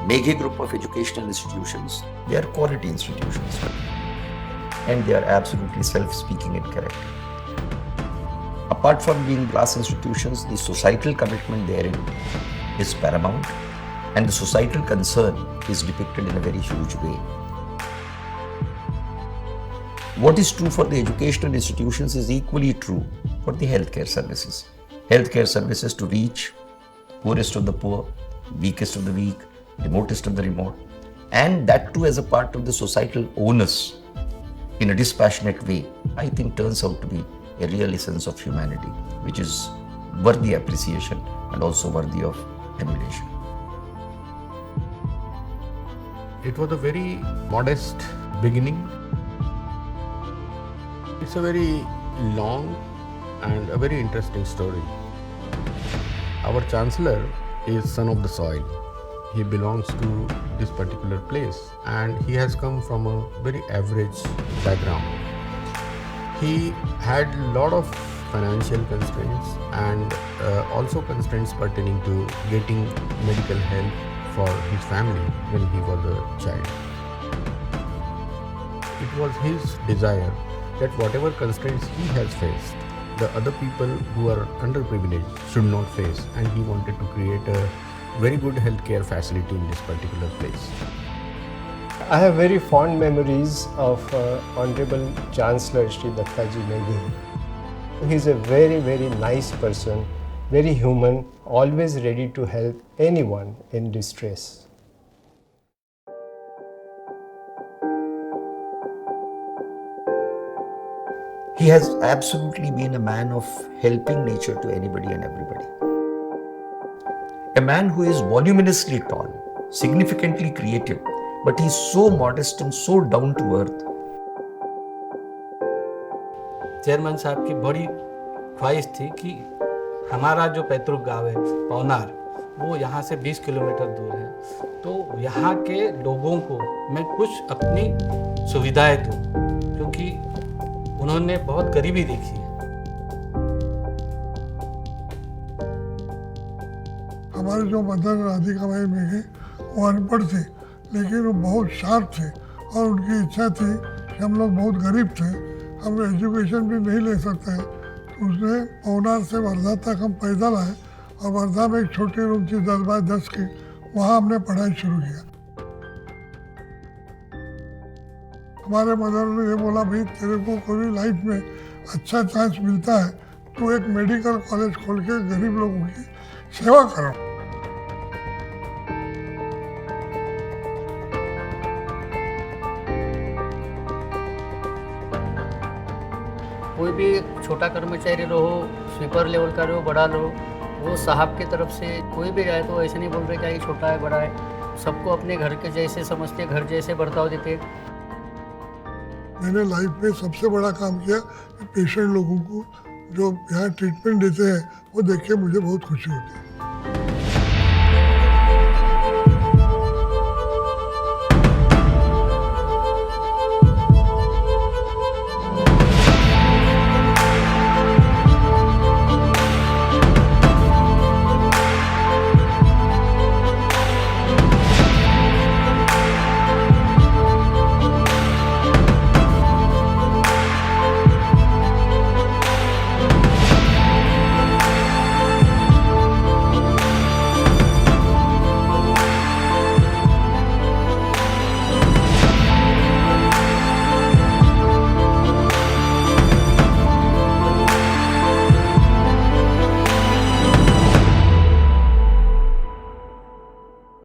Meghe Group of educational institutions, they are quality institutions and they are absolutely self-speaking in character. Apart from being glass institutions, the societal commitment therein is paramount and the societal concern is depicted in a very huge way. What is true for the educational institutions is equally true for the healthcare services. Healthcare services to reach poorest of the poor, weakest of the weak, remotest of the remote, and that too as a part of the societal onus in a dispassionate way, I think turns out to be a real essence of humanity, which is worthy appreciation and also worthy of emulation. It was a very modest beginning. It's a very long and a very interesting story. Our Chancellor is son of the soil. He belongs to this particular place and he has come from a very average background. He had a lot of financial constraints and also constraints pertaining to getting medical help for his family when he was a child. It was his desire that whatever constraints he has faced, the other people who are underprivileged should not face, and he wanted to create a very good healthcare facility in this particular place. I have very fond memories of Honorable Chancellor Shri Dattaji Meghe. He's a very, very nice person, very human, always ready to help anyone in distress. He has absolutely been a man of helping nature to anybody and everybody. A man who is voluminously tall, significantly creative, but he's so modest and so down to earth. Chairman साहब की बड़ी ख्वाहिश थी कि हमारा जो पैतृक गांव है पवनार, वो यहाँ से 20 किलोमीटर दूर है, तो यहाँ के लोगों को मैं कुछ अपनी सुविधाएं दूँ, क्योंकि उन्होंने बहुत गरीबी देखी है। हमारे जो मदर राधिका भाई मेघे वो अनपढ़ थे, लेकिन वो बहुत शार्प थे और उनकी इच्छा थी कि हम लोग बहुत गरीब थे, हम एजुकेशन भी नहीं ले सकते, तो उसने पवनार से वर्धा तक हम पैदल आए और वर्धा में एक छोटी रूम थी 10 बाय 10 की, वहाँ हमने पढ़ाई शुरू किया। हमारे मदर ने ये बोला, भाई तेरे को कोई लाइफ में अच्छा चांस मिलता है, तो एक मेडिकल कॉलेज खोल के गरीब लोगों की सेवा करो। कोई भी छोटा कर्मचारी रहो, स्वीपर लेवल का रहो, बड़ा रहो, वो साहब की तरफ से कोई भी जाए तो ऐसे नहीं बोल रहे क्या ये छोटा है बड़ा है, सबको अपने घर के जैसे समझते, घर जैसे बर्ताव देते। मैंने लाइफ में सबसे बड़ा काम किया, पेशेंट लोगों को जो यहाँ ट्रीटमेंट देते हैं वो देख के मुझे बहुत खुशी होती है।